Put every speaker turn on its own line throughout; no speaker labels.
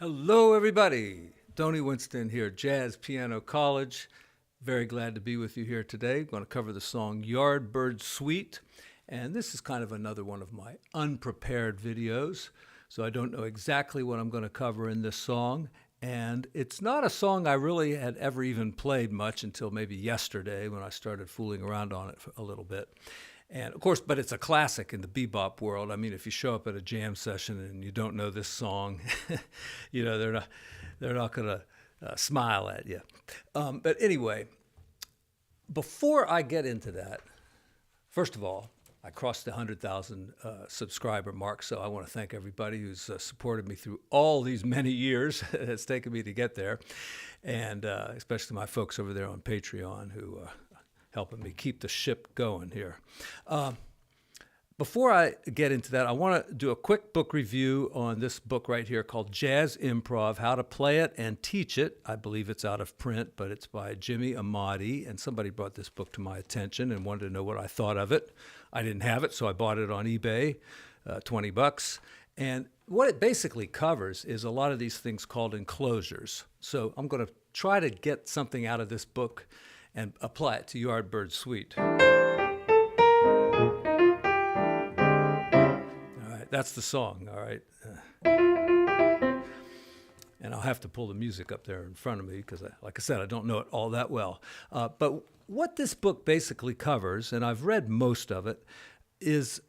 Hello, everybody. Tony Winston here, Jazz Piano College. Very glad to be with you here today. I'm going to cover the song Yardbird Suite. And this is kind of another one of my unprepared videos. So I don't know exactly what I'm going to cover in this song. And it's not a song I really had ever even played much until maybe yesterday when I started fooling around on it a little bit. And of course, but it's a classic in the Be-Bop world. I mean, if you show up at a jam session and you don't know this song, they're not going to smile at you. But anyway, before I get into that, first of all, I crossed the 100,000 subscriber mark, so I want to thank everybody who's supported me through all these many years. It's taken me to get there, and especially my folks over there on Patreon who helping me keep the ship going here. Before I get into that, I want to do a quick book review on this book right here called Jazz Improv, How to Play It and Teach It. I believe it's out of print, but it's by Jimmy Amati, and somebody brought this book to my attention and wanted to know what I thought of it. I didn't have it, so I bought it on eBay, $20. And what it basically covers is a lot of these things called enclosures. So I'm going to try to get something out of this book and apply it to Yardbird Suite. All right, that's the song, all right. And I'll have to pull the music up there in front of me because, like I said, I don't know it all that well. But what this book basically covers, and I've read most of it, is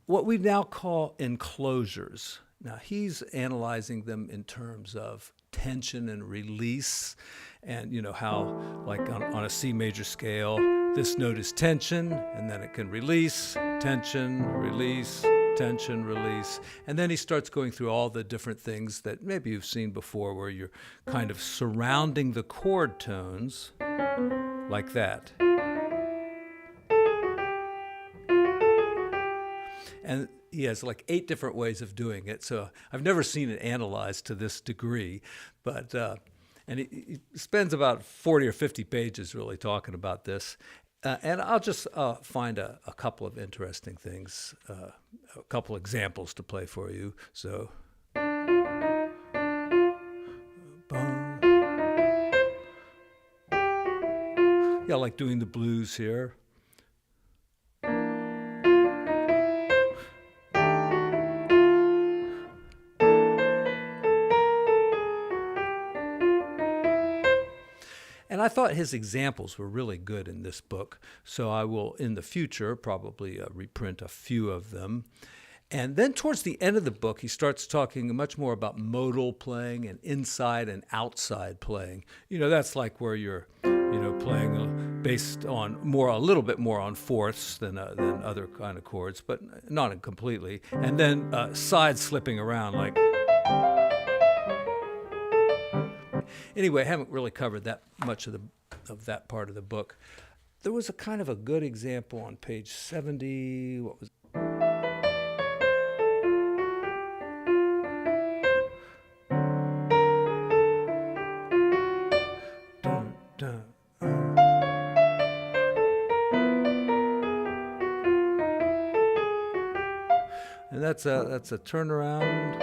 what we now call enclosures. Now, he's analyzing them in terms of tension and release, and you know how, like on a C major scale, this note is tension, and then it can release, tension, release, tension, release. And then he starts going through all the different things that maybe you've seen before, where you're kind of surrounding the chord tones like that. And he has like 8 different ways of doing it. So I've never seen it analyzed to this degree, but and he spends about 40 or 50 pages really talking about this. And I'll just find a couple of interesting things, a couple examples to play for you. So, yeah, like doing the blues here. And I thought his examples were really good in this book, so I will, in the future, probably reprint a few of them. And then towards the end of the book, he starts talking much more about modal playing and inside and outside playing. You know, that's like where you're, playing based on a little bit more on fourths than other kind of chords, but not completely. And then side slipping around like. Anyway, I haven't really covered that much of that part of the book. There was a kind of a good example on page 70. What was dun, dun, and that's a turnaround.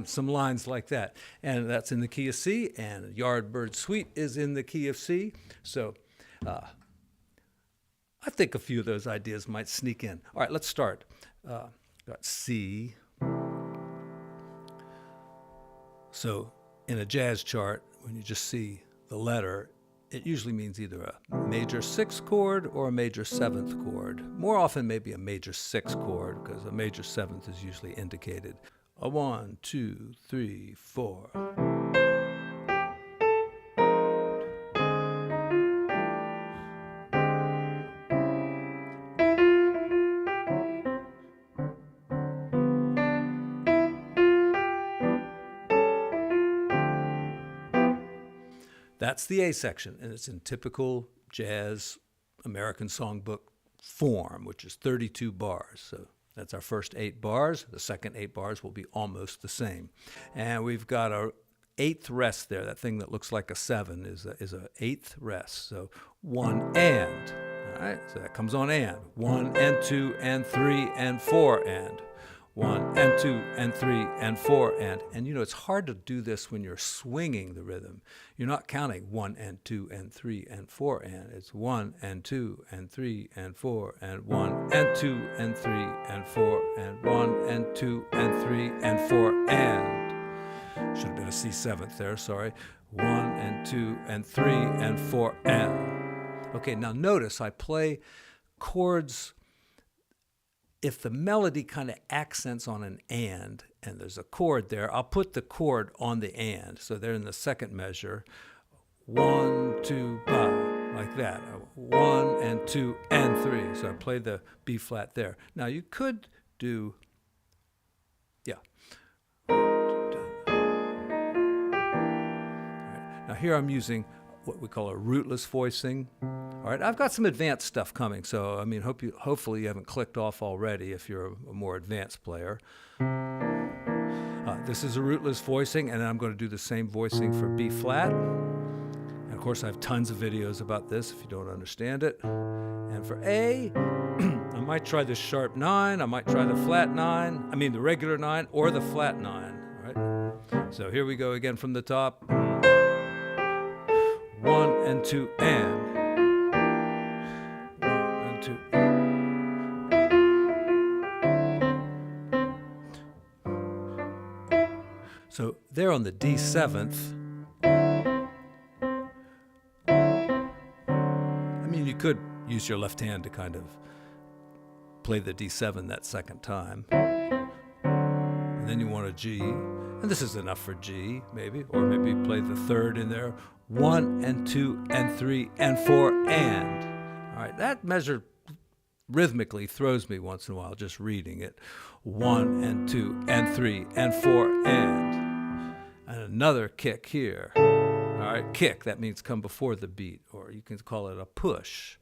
Some lines like that, and that's in the key of C, and Yardbird Suite is in the key of C. So I think a few of those ideas might sneak in. All right, let's start. Got C. So in a jazz chart, when you just see the letter, it usually means either a major 6th chord or a major 7th chord. More often maybe a major 6th chord, because a major 7th is usually indicated. A 1, 2, 3, 4. That's the A section, and it's in typical jazz American songbook form, which is 32 bars. So that's our first 8 bars. The second 8 bars will be almost the same. And we've got a eighth rest there. That thing that looks like a 7 is a eighth rest. So 1 and. All right, so that comes on and. 1 and 2 and 3 and 4 and. 1 and 2 and 3 and 4 and. And you know, it's hard to do this when you're swinging the rhythm. You're not counting 1 and 2 and 3 and 4 and. It's 1 and 2 and 3 and 4 and 1 and 2 and 3 and 4 and 1 and 2 and 3 and 4 and. Should have been a C7th there, sorry. 1 and 2 and 3 and 4 and. Okay, now notice I play chords. If the melody kind of accents on an and there's a chord there, I'll put the chord on the and. So they're in the second measure. 1, 2, ba, like that. 1 and 2 and 3. So I play the B flat there. Now you could do, yeah. All right. Now here I'm using what we call a rootless voicing. All right, I've got some advanced stuff coming, so I mean, hopefully you haven't clicked off already if you're a more advanced player. This is a rootless voicing, and I'm going to do the same voicing for B flat. And of course, I have tons of videos about this if you don't understand it. And for A, I might try the sharp 9, I might try the flat 9, I mean the regular 9 or the flat 9. All right? So here we go again from the top. 1 and 2 and. 1 and 2. So there on the D7th, I mean, you could use your left hand to kind of play the D7 that second time. And then you want a G, and this is enough for G, maybe, or maybe play the third in there. 1 and 2 and 3 and 4 and. All right, that measure rhythmically throws me once in a while just reading it. 1 and 2 and 3 and 4 and. And another kick here. All right, kick, that means come before the beat, or you can call it a push.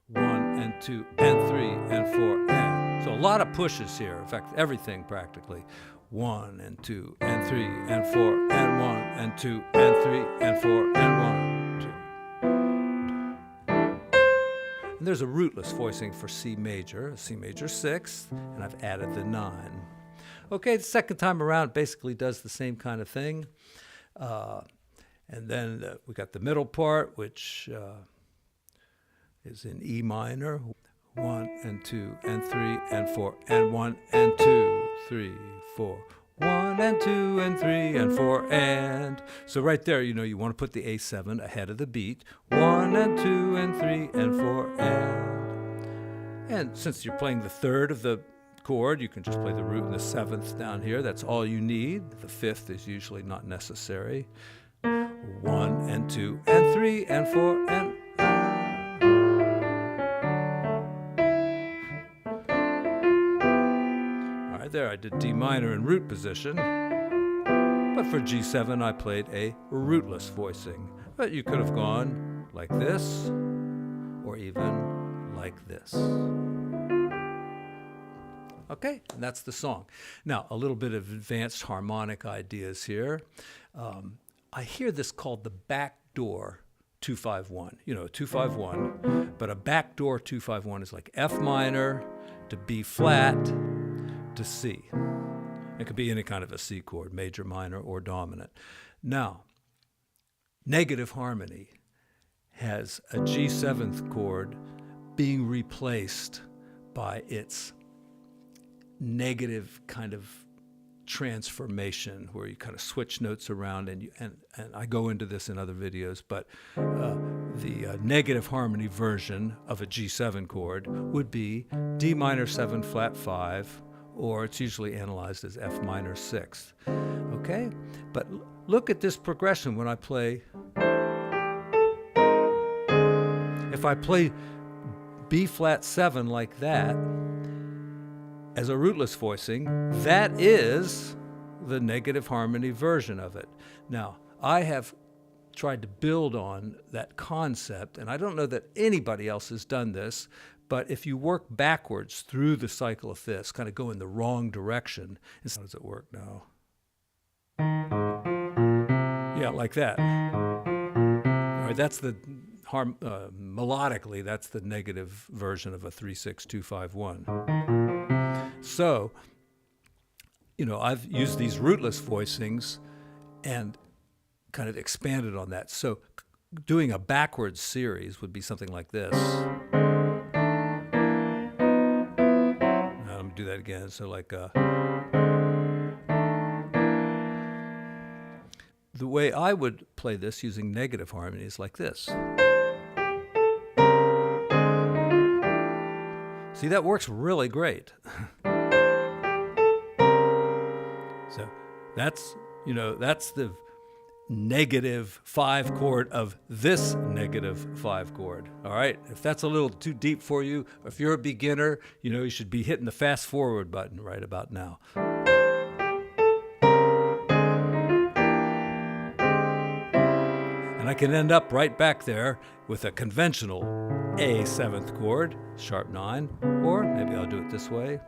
1 and 2 and 3 and 4 and. So a lot of pushes here. In fact, everything practically. 1 and 2 and 3 and 4 and 1 and 2 and 3 and 4 and 1, 2. And there's a rootless voicing for C major 6th, and I've added the 9. Okay, the second time around basically does the same kind of thing. And then we got the middle part, which is in E minor. 1 and 2 and 3 and 4 and 1 and 2, 3, 4. 1 and 2 and 3 and 4 and. So right there, you know, you want to put the A7 ahead of the beat. 1 and 2 and 3 and 4 and. And since you're playing the third of the chord, you can just play the root and the 7th down here. That's all you need. The 5th is usually not necessary. 1 and 2 and 3 and 4 and. There I did D minor in root position, but for G7 I played a rootless voicing. But you could have gone like this, or even like this. Okay, and that's the song. Now, a little bit of advanced harmonic ideas here. I hear this called the backdoor 2-5-1. You know, 2-5-1, but a backdoor 2-5-1 is like F minor to B flat to C. It could be any kind of a C chord, major, minor, or dominant. Now, negative harmony has a G7th chord being replaced by its negative kind of transformation where you kind of switch notes around, and I go into this in other videos, but the negative harmony version of a G7 chord would be D minor 7 flat 5, or it's usually analyzed as F minor 6. Okay? But look at this progression when I play. If I play B flat 7 like that as a rootless voicing, that is the negative harmony version of it. Now, I have tried to build on that concept, and I don't know that anybody else has done this, but if you work backwards through the cycle of fifths, kind of go in the wrong direction, how does it work now? Yeah, like that. All right, that's the melodically, that's the negative version of a 3-6-2-5-1. So, I've used these rootless voicings and kind of expanded on that. So doing a backwards series would be something like this. Now, let me do that again. So like the way I would play this using negative harmony is like this. See, that works really great. So that's the negative 5 chord of this negative 5 chord. All right. If that's a little too deep for you, if you're a beginner, you should be hitting the fast forward button right about now. And I can end up right back there with a conventional A 7th chord, sharp 9, or maybe I'll do it this way.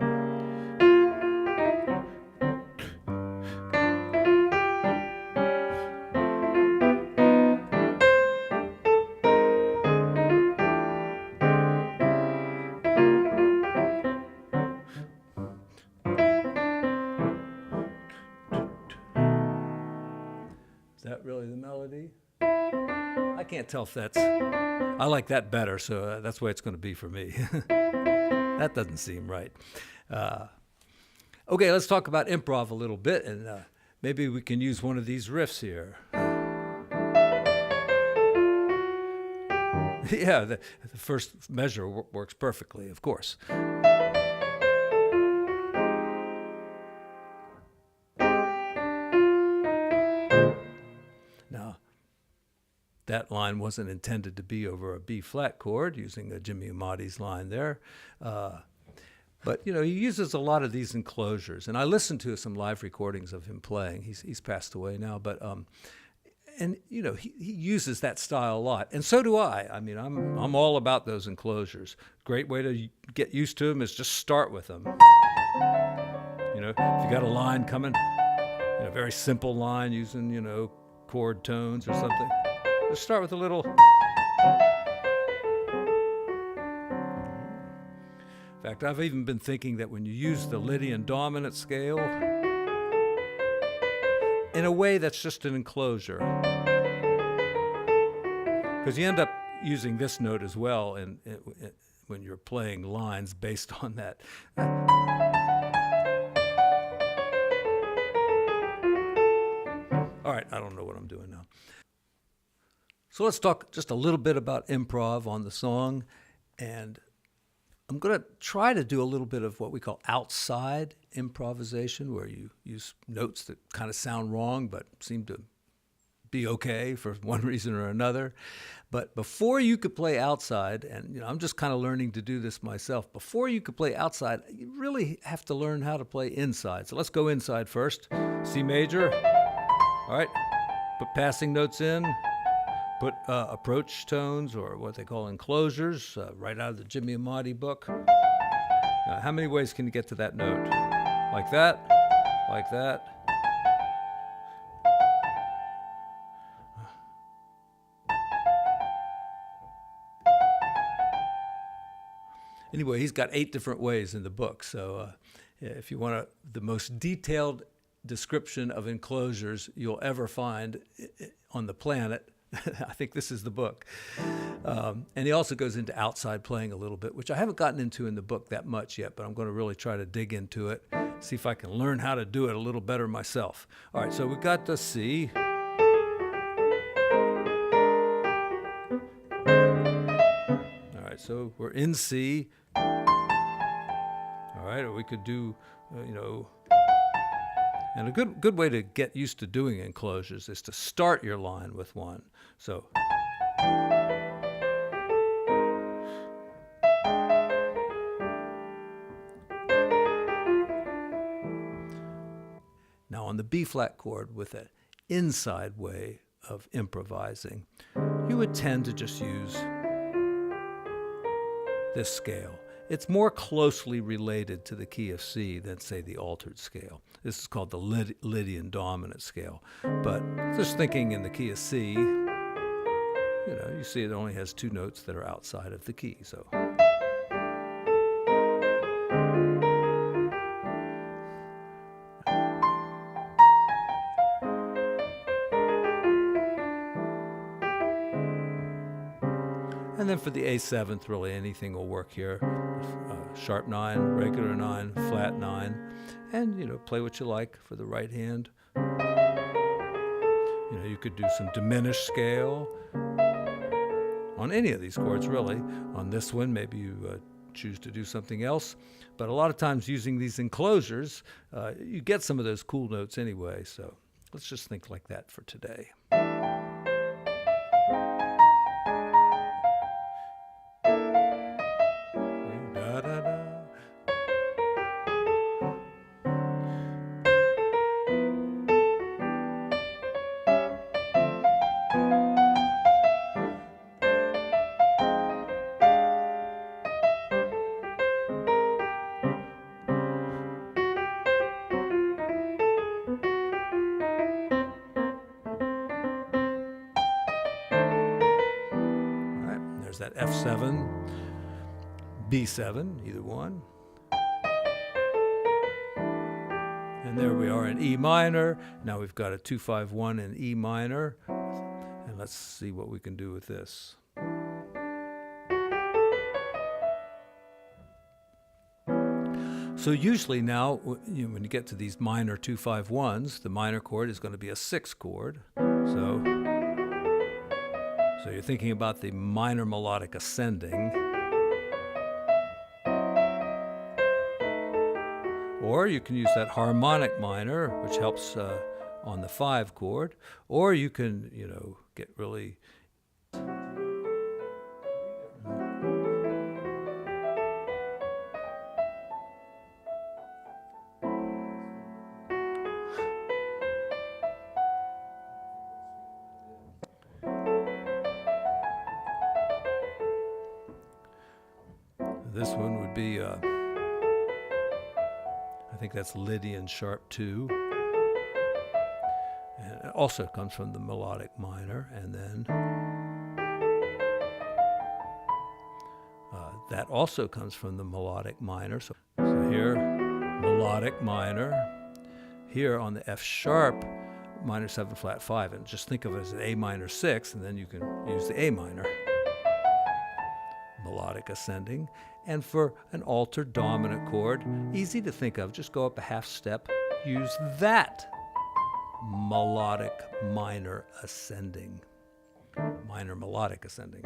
Is that really the melody? I can't tell if I like that better, so that's the way it's going to be for me. That doesn't seem right. Okay, let's talk about improv a little bit, and maybe we can use one of these riffs here. Yeah, the first measure works perfectly, of course. Now, that line wasn't intended to be over a B flat chord, using Jimmy Amati's line there. But, he uses a lot of these enclosures. And I listened to some live recordings of him playing. He's passed away now. But, he uses that style a lot. And so do I. I mean, I'm all about those enclosures. Great way to get used to them is just start with them. If you got a line coming, a very simple line using, chord tones or something. Let's start with a little. In fact, I've even been thinking that when you use the Lydian dominant scale, in a way that's just an enclosure. Because you end up using this note as well when you're playing lines based on that. All right, I don't know what I'm doing now. So let's talk just a little bit about improv on the song. And I'm going to try to do a little bit of what we call outside improvisation, where you use notes that kind of sound wrong but seem to be okay for one reason or another. But before you could play outside, and I'm just kind of learning to do this myself, before you could play outside, you really have to learn how to play inside. So let's go inside first. C major. All right. Put passing notes in. Put approach tones, or what they call enclosures, right out of the Jimmy Amati book. How many ways can you get to that note? Like that, like that. Anyway, he's got 8 different ways in the book. So if you want the most detailed description of enclosures you'll ever find on the planet, I think this is the book. And he also goes into outside playing a little bit, which I haven't gotten into in the book that much yet, but I'm going to really try to dig into it, see if I can learn how to do it a little better myself. All right, so we've got the C. All right, so we're in C. All right, or we could do, and a good way to get used to doing enclosures is to start your line with one. So. Now on the B flat chord, with an inside way of improvising, you would tend to just use this scale. it's more closely related to the key of C than, say, the altered scale. This is called the Lydian dominant scale. But just thinking in the key of C, you see it only has 2 notes that are outside of the key. So. And then for the A7th, really anything will work here. Sharp 9, regular 9, flat 9, and play what you like for the right hand. You could do some diminished scale on any of these chords, really. On this one, maybe you choose to do something else. But a lot of times using these enclosures, you get some of those cool notes anyway. So let's just think like that for today. There's that F7, B7, either one. And there we are in E minor. Now we've got a 2-5-1 in E minor. And let's see what we can do with this. So usually now, when you get to these minor 2-5-1s, the minor chord is going to be a 6 chord. So you're thinking about the minor melodic ascending. Or you can use that harmonic minor, which helps on the 5 chord. Or you can, get really... This one would be, I think that's Lydian sharp 2. And it also comes from the melodic minor. And then that also comes from the melodic minor. So here, melodic minor. Here on the F sharp, minor 7 flat 5. And just think of it as an A minor 6, and then you can use the A minor. Melodic ascending. And for an altered dominant chord, easy to think of, just go up a half step, use that melodic minor ascending, minor melodic ascending.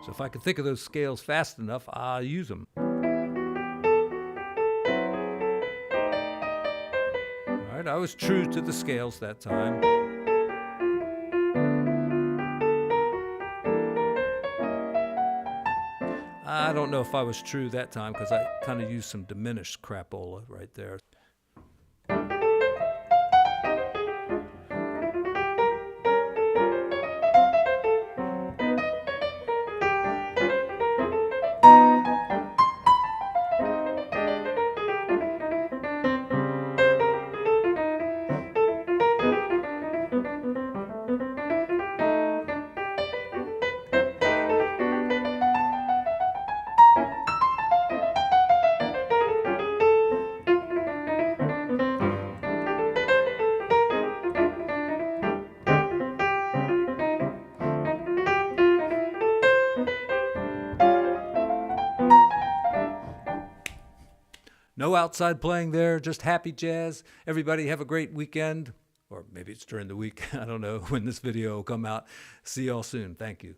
So if I can think of those scales fast enough, I'll use them. All right, I was true to the scales that time. I don't know if I was true that time because I kind of used some diminished crapola right there. No outside playing there, just happy jazz. Everybody have a great weekend, or maybe it's during the week. I don't know when this video will come out. See y'all soon. Thank you.